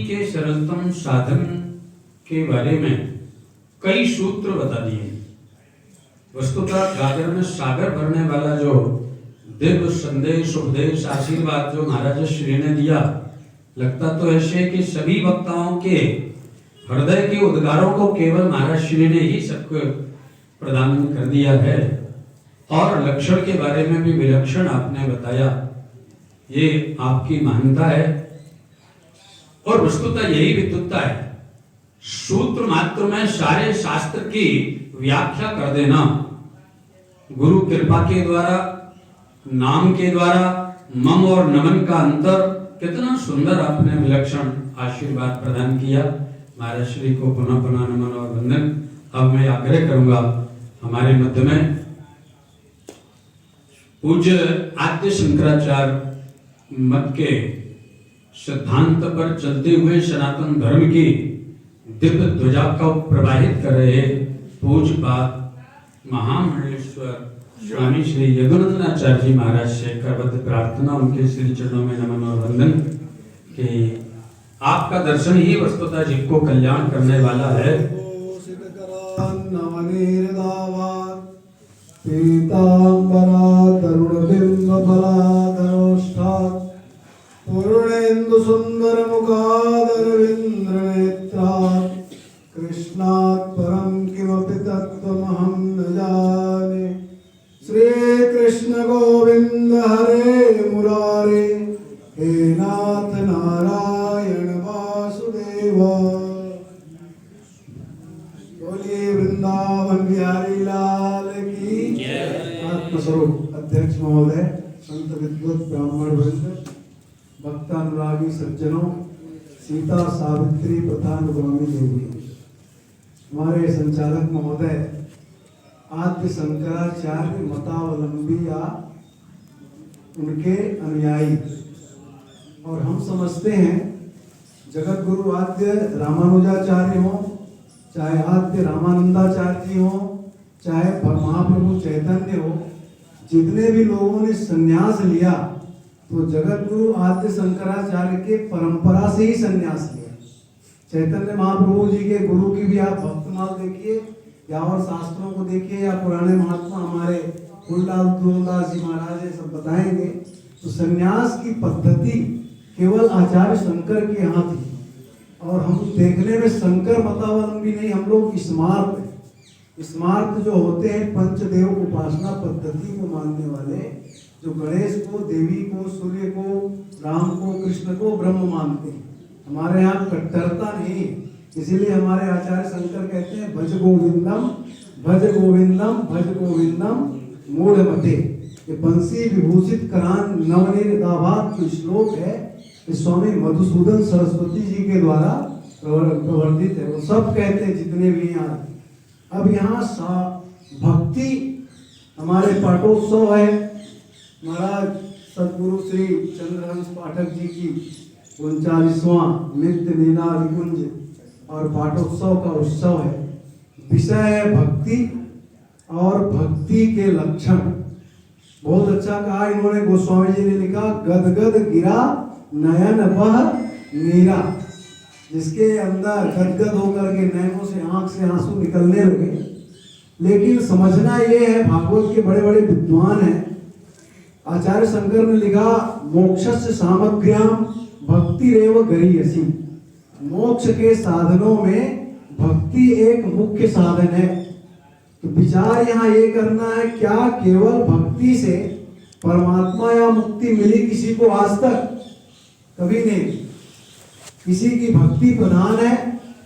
के सरलतम साधन के बारे में कई सूत्र बता दिए। वस्तुतः गागर में सागर भरने वाला जो दिव्य संदेश, उपदेश, आशीर्वाद जो महाराज श्री ने दिया, लगता तो ऐसे कि सभी वक्ताओं के हृदय के उद्गारों को केवल महाराज श्री ने ही सबको प्रदान कर दिया है। और लक्षण के बारे में भी विलक्षण आपने बताया, ये आपकी मान्यता है और वस्तुतः यही विद्वत्ता है। सूत्र मात्र में सारे शास्त्र की व्याख्या कर देना, गुरु कृपा के द्वारा, नाम के द्वारा मम और नमन का अंतर, कितना सुंदर आपने विलक्षण आशीर्वाद प्रदान किया। महाराज श्री को पुनः पुनः नमन और वंदन। अब मैं आग्रह करूंगा हमारे मध्य में पूज्य आद्य शंकराचार्य मत के सिद्धांत पर चलते हुए सनातन धर्म की दिव्य ध्वजा को प्रवाहित कर रहे पूज्यपाद महामंडलेश्वर स्वामी श्री यदुनंदनाचार्य जी महाराज से करबद्ध प्रार्थना, उनके श्री चरणों में नमन और वंदन कि आपका दर्शन ही वस्तुतः जिसको कल्याण करने वाला है। पूर्णेन्दु सुंदर मुखादरविंद्र नेत्रात् कृष्णात् परं किमपि तत्त्वमहं न जाने। श्री कृष्ण गोविंद हरे मुरारे, हे नाथ नारायण वासुदेव। बोलिए वृंदावन बिहारी लाल की जय। आत्मस्वरूप अध्यक्ष महोदय, संत विद्वत ब्राह्मण वृंद, भक्तानुरागी सज्जनों, सीता सावित्री प्रधानुगामी देवी, हमारे संचालक महोदय, आद्य शंकराचार्य मतावलंबी या उनके अनुयायी, और हम समझते हैं जगत गुरु आद्य रामानुजाचार्य हो, चाहे आद्य रामानंदाचार्य जी हो, चाहे महाप्रभु चैतन्य हो, जितने भी लोगों ने संन्यास लिया तो जगत गुरु आद्य शंकराचार्य के परंपरा से ही संन्यास लिया। चैतन्य महाप्रभु जी के गुरु की भी आप भक्तमाल देखिए या और शास्त्रों को देखिए या पुराने महात्मा हमारे फूललाल तुलसीदास जी महाराज सब बताएंगे, तो संन्यास की पद्धति केवल आचार्य शंकर के यहाँ थी। और हम देखने में शंकर मतावलंबी नहीं, हम लोग स्मार्त जो होते हैं पंचदेव उपासना पद्धति को मानने वाले, जो गणेश को, देवी को, सूर्य को, राम को, कृष्ण को ब्रह्म मानते हैं। हमारे यहाँ कट्टरता नहीं, इसीलिए हमारे आचार्य शंकर कहते हैं भज गोविंदम भज गोविंदम भज गोविंदम मूढ़ मते। ये बंसी विभूषित करान नवनीर दाभात जो श्लोक है, ये स्वामी मधुसूदन सरस्वती जी के द्वारा प्रवर्तित है। वो सब कहते हैं जितने भी यहाँ। अब यहाँ भक्ति हमारे पाठोत्सव है। महाराज सदगुरु श्री चंद्रहंस पाठक जी की 39वां नित्य लीला निकुंज और पाठोत्सव का उत्सव है। विषय है भक्ति और भक्ति के लक्षण। बहुत अच्छा कहा इन्होंने, गोस्वामी जी ने लिखा, गदगद गिरा नयन बह नीरा। जिसके अंदर गदगद होकर के नयनों से आंख से आंसू निकलने लगे। लेकिन समझना ये है, भागवत के बड़े बड़े विद्वान हैं, आचार्य शंकर ने लिखा, मोक्षस्य सामग्र्याम भक्ति रेव गरीयसी। मोक्ष के साधनों में भक्ति एक मुख्य साधन है। तो विचार यहाँ ये करना है, क्या केवल भक्ति से परमात्मा या मुक्ति मिली किसी को? आज तक कभी नहीं। किसी की भक्ति प्रधान है,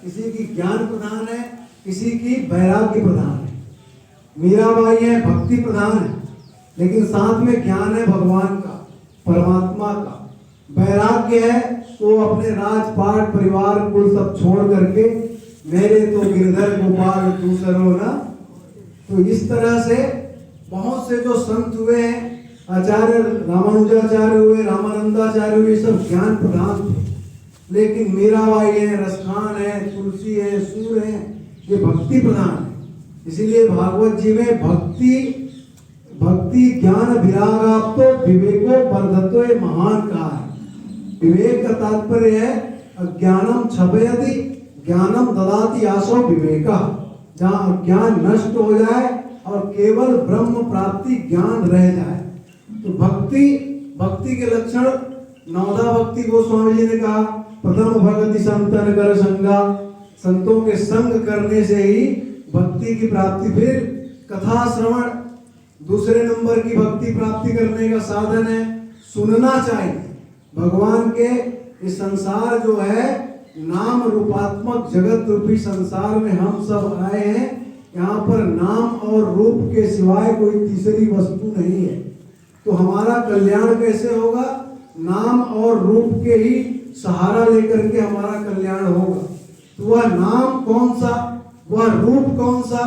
किसी की ज्ञान प्रधान है, किसी की वैराग्य प्रधान है। मीराबाई है भक्ति प्रधान है, लेकिन साथ में ज्ञान है भगवान का, परमात्मा का। वैराग्य है तो अपने राजपाट परिवार कुल सब छोड़ करके मेरे तो गिरधर गोपाल तू सरो ना। तो इस तरह से बहुत से जो संत हुए हैं, आचार्य रामानुजाचार्य हुए, रामानंदाचार्य हुए, सब ज्ञान प्रधान थे। लेकिन मीराबाई है, रसखान है, तुलसी है, सूर है, ये भक्ति प्रधान है। इसीलिए भागवत जी में भक्ति ज्ञान विरागाप्तो विवेको वर्धतो ये महान कहा है। विवेक का तात्पर्य है अज्ञानम छपयति ज्ञानम ददाति आसो विवेका, जहाँ अज्ञान नष्ट हो जाए और केवल ब्रह्म प्राप्ति ज्ञान रह जाए। तो भक्ति के लक्षण नवदा भक्ति गोस्वामी जी ने कहा, प्रथम भगति संतन कर संगा, संतों के संग करने से ही भक्ति की प्राप्ति। फिर कथा श्रवण दूसरे नंबर की भक्ति प्राप्ति करने का साधन है। सुनना चाहिए भगवान के। इस संसार जो है नाम रूपात्मक जगत रूपी संसार में हम सब आए हैं। यहाँ पर नाम और रूप के सिवाय कोई तीसरी वस्तु नहीं है। तो हमारा कल्याण कैसे होगा? नाम और रूप के ही सहारा लेकर के हमारा कल्याण होगा। तो वह नाम कौन सा, वह रूप कौन सा?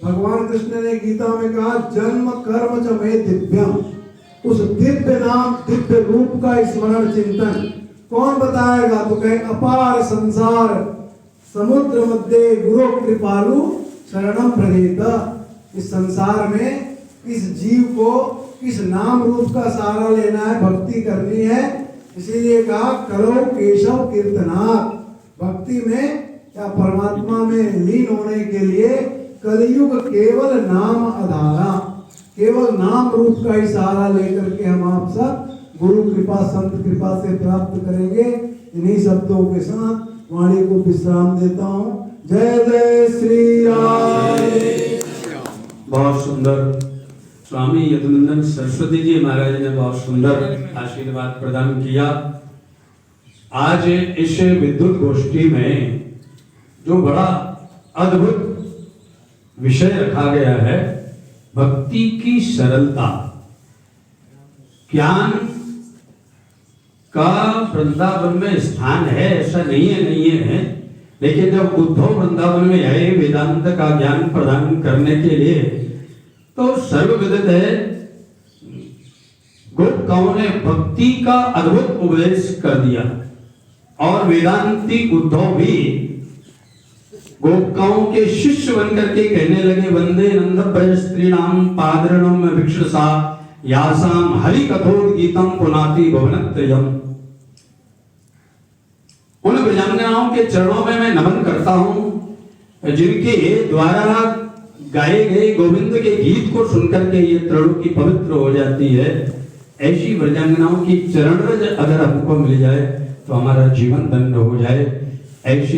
भगवान कृष्ण ने गीता में कहा, जन्म कर्म च मे दिव्यम। उस दिव्य नाम दिव्य रूप का स्मरण चिंतन कौन बताएगा? तो कहे अपार संसार समुद्र मध्य गुरु कृपालु शरणम प्रदेत। इस संसार में इस जीव को किस नाम रूप का सहारा लेना है, भक्ति करनी है। इसीलिए कहा करो केशव कीर्तनात्। भक्ति में या परमात्मा में लीन होने के लिए कलयुग केवल नाम आधारा, केवल नाम रूप का ही सहारा लेकर के हम आप सब गुरु कृपा संत कृपा से प्राप्त करेंगे। इन्हीं शब्दों के साथ वाणी को विश्राम देता हूँ। जय जय श्री राम। बहुत सुंदर स्वामी यदुनंदन सरस्वती जी महाराज ने बहुत सुंदर आशीर्वाद प्रदान किया। आज इस विद्युत गोष्ठी में जो बड़ा अद्भुत विषय रखा गया है, भक्ति की सरलता। ज्ञान का वृंदावन में स्थान है ऐसा नहीं है, लेकिन जब उद्धव वृंदावन में आए वेदांत का ज्ञान प्रदान करने के लिए, तो सर्वविदित है गोपिकाओं ने भक्ति का अद्भुत उपदेश कर दिया। और वेदांती उद्धव भी गोपिकाओं के शिष्य बनकर के कहने लगे, वंदे नंद ब्रज स्त्रीणाम पादरणम भिक्षसा यासाम हरि कथोद्गीतम पुनाति भुवनत्रयम्। उन ब्रजांगनाओं के चरणों में मैं नमन करता हूं जिनके द्वारा गाए गए गोविंद के गीत को सुनकर के ये त्रिलोकी पवित्र हो जाती है। ऐसी ब्रजांगनाओं की चरण रज अगर हमको मिल जाए तो हमारा जीवन धन्य हो जाए। ऐसी